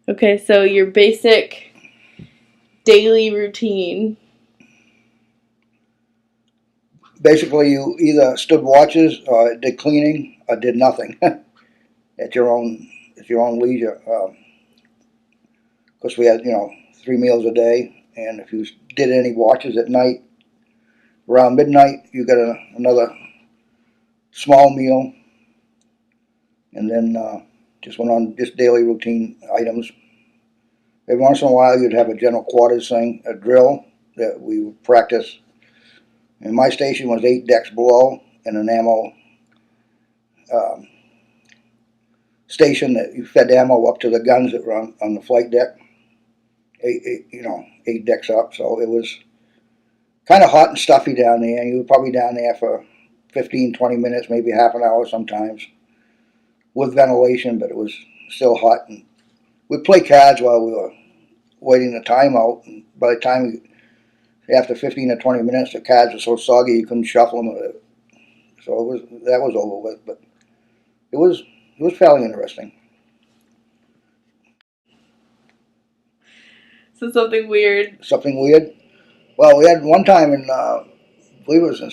Okay, so your basic daily routine. Basically, you either stood watches or did cleaning or did nothing at your own leisure. Because we had 3 meals a day, and if you did any watches at night around midnight, you got another small meal, and then just went on just daily routine items. Every once in a while, you'd have a general quarters thing, a drill that we would practice. And my station was 8 decks below, and an ammo um, station that you fed ammo up to the guns that were on the flight deck. 8 decks up, so it was kind of hot and stuffy down there. And you were probably down there for 15, 20 minutes, maybe half an hour sometimes, with ventilation, but it was still hot. And we'd play cards while we were waiting the timeout. And by the time after 15 or 20 minutes, the cards were so soggy you couldn't shuffle them. So that was over with. But it was fairly interesting. So something weird. Something weird. Well, we had one time in, I believe it was in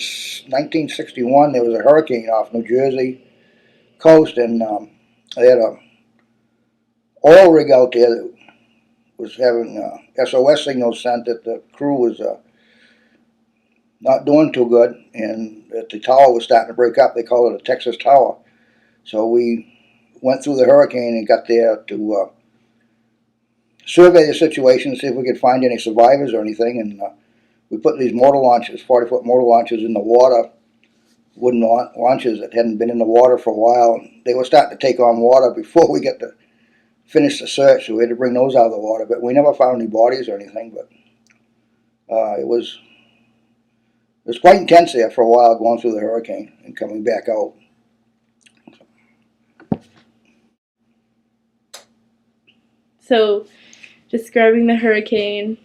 1961. There was a hurricane off New Jersey coast, and they had a oil rig out there that was having SOS signals sent that the crew was not doing too good, and that the tower was starting to break up. They call it a Texas tower. So we went through the hurricane and got there to survey the situation, see if we could find any survivors or anything. And we put these motor launches, 40-foot motor launches, in the water, wooden launches that hadn't been in the water for a while. And they were starting to take on water before we got to finish the search, so we had to bring those out of the water. But we never found any bodies or anything. But it was quite intense there for a while, going through the hurricane and coming back out. So, describing the hurricane.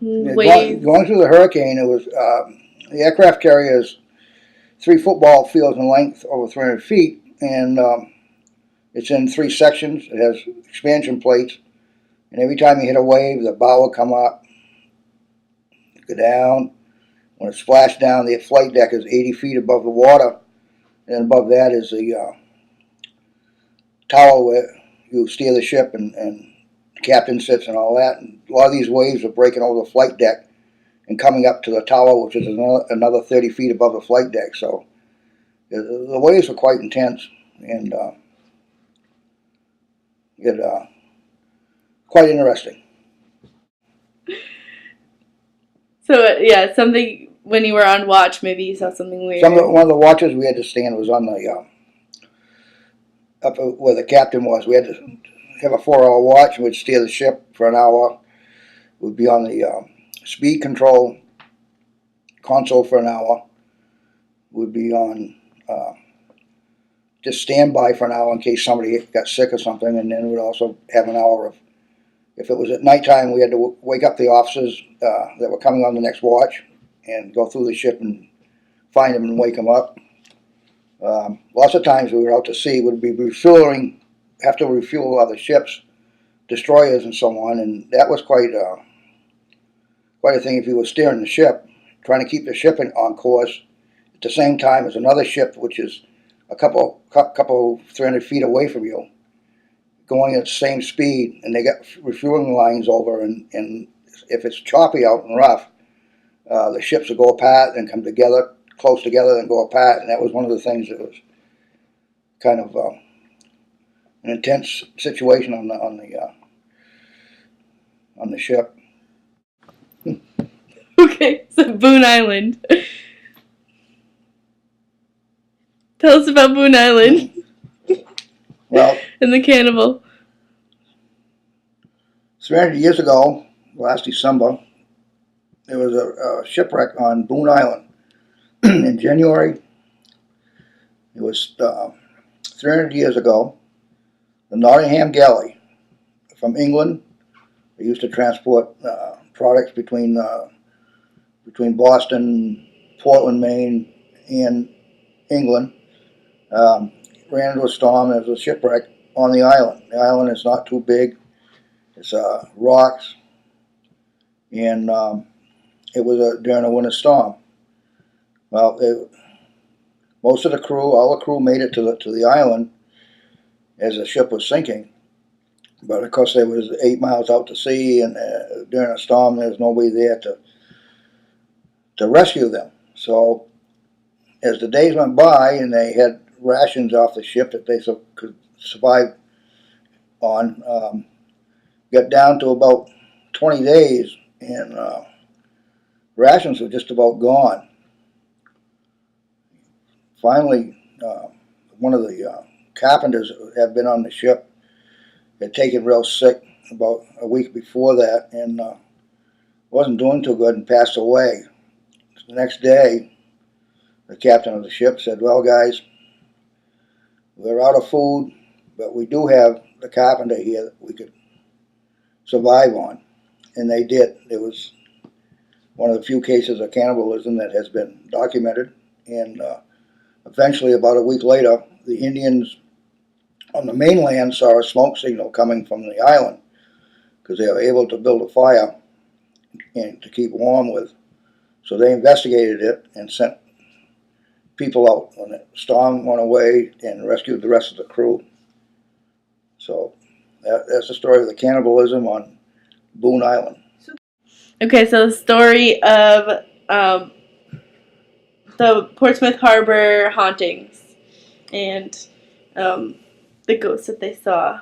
Yeah, Waves. going through the hurricane, it was the aircraft carrier is 3 football fields in length, over 300 feet, and it's in 3 sections. It has expansion plates, and every time you hit a wave, the bow will come up, go down. When it splashed down, the flight deck is 80 feet above the water, and above that is the tower where you steer the ship, and the captain sits and all that. And a lot of these waves are breaking over the flight deck and coming up to the tower, which is another 30 feet above the flight deck. So the waves were quite intense, and quite interesting. So yeah, something when you were on watch, maybe you saw something weird. One of the watches we had to stand was on the up where the captain was. We had to have a 4-hour watch, and we'd steer the ship for an hour. We'd be on the speed control console for an hour. We'd be on just standby for an hour in case somebody got sick or something, and then we'd also have an hour of, if it was at nighttime, we had to wake up the officers that were coming on the next watch and go through the ship and find them and wake them up. Lots of times we were out to sea, would be refueling, have to refuel other ships, destroyers and so on, and that was quite a thing if you were steering the ship, trying to keep the ship on course at the same time as another ship which is a couple 300 feet away from you, going at the same speed, and they got refueling lines over, and if it's choppy out and rough, the ships will go apart and come together, close together, and go apart. And that was one of the things that was kind of an intense situation on the ship. Okay, so Boone Island. Tell us about Boone Island. Well, and the cannibal. 300 years ago, last December, there was a shipwreck on Boone Island in January. It was 300 years ago. The Nottingham Galley from England. They used to transport products between Boston, Portland, Maine, and England. Ran into a storm. There was a shipwreck on the island. The island is not too big. It's rocks, and it was during a winter storm. Well, most of the crew, all the crew, made it to the island as the ship was sinking. But of course, it was 8 miles out to sea, and during a storm, there was nobody there to rescue them. So, as the days went by, and they had rations off the ship that they could survive on, got down to about 20 days, and rations were just about gone. Finally, one of the carpenters that had been on the ship had taken real sick about a week before that, and wasn't doing too good and passed away. The next day, the captain of the ship said, "Well, guys, we're out of food, but we do have the carpenter here that we could survive on." And they did. It was one of the few cases of cannibalism that has been documented. And eventually, about a week later, the Indians on the mainland saw a smoke signal coming from the island because they were able to build a fire and to keep warm with. So they investigated it and sent people out when the storm went away and rescued the rest of the crew. So that's the story of the cannibalism on Boone Island. Okay, so the story of the Portsmouth Harbor hauntings and the ghosts that they saw.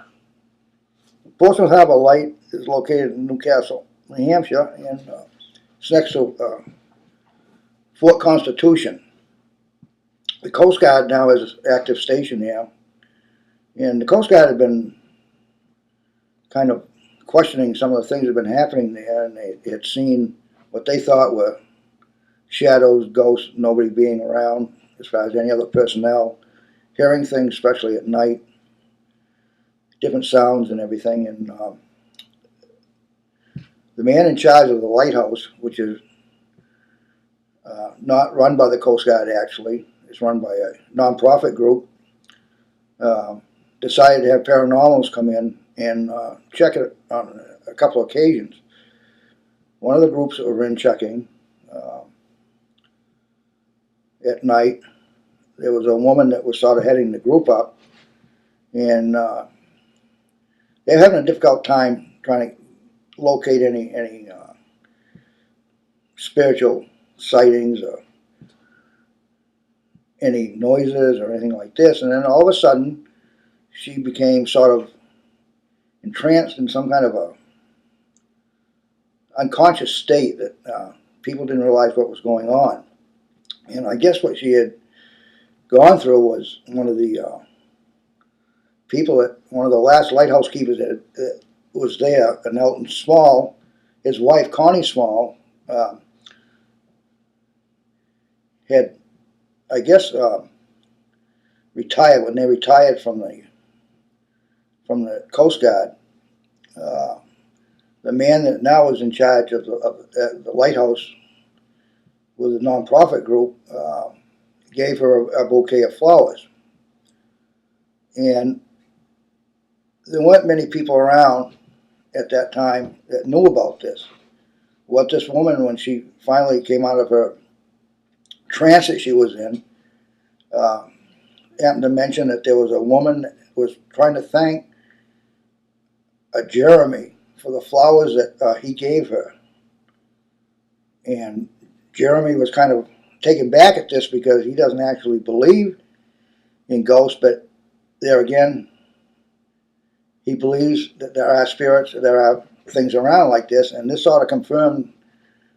Portsmouth Harbor Light is located in Newcastle, New Hampshire, and it's next to Fort Constitution. The Coast Guard now has an active station here, and the Coast Guard had been kind of questioning some of the things that have been happening there, and they had seen what they thought were shadows, ghosts, nobody being around as far as any other personnel, hearing things, especially at night, different sounds and everything. And the man in charge of the lighthouse, which is not run by the Coast Guard actually, it's run by a non-profit group, decided to have paranormals come in and check it on a couple of occasions. One of the groups that were in checking at night, there was a woman that was sort of heading the group up, and they were having a difficult time trying to locate any spiritual sightings or any noises or anything like this. And then all of a sudden, she became sort of entranced in some kind of a unconscious state that people didn't realize what was going on. And I guess what she had gone through was one of the people at one of the last lighthouse keepers that was there, an Elton Small, his wife Connie Small, had, I guess, retired. When they retired from the Coast Guard, the man that now is in charge of the lighthouse with a non-profit group gave her a bouquet of flowers. And there weren't many people around at that time that knew about this. What this woman, when she finally came out of her trance that she was in, happened to mention that there was a woman that was trying to thank Jeremy for the flowers that he gave her. And Jeremy was kind of taken back at this because he doesn't actually believe in ghosts, but there again, he believes that there are spirits, there are things around like this, and this sort of confirmed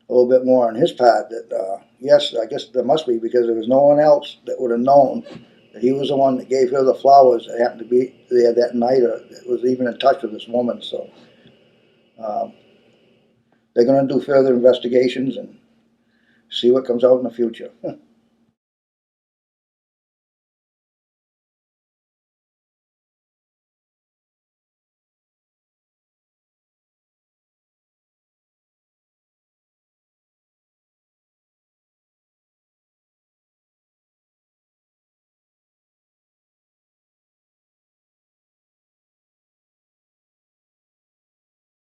a little bit more on his part that, yes, I guess there must be, because there was no one else that would have known that he was the one that gave her the flowers that happened to be there that night, or that was even in touch with this woman. So they're going to do further investigations and see what comes out in the future.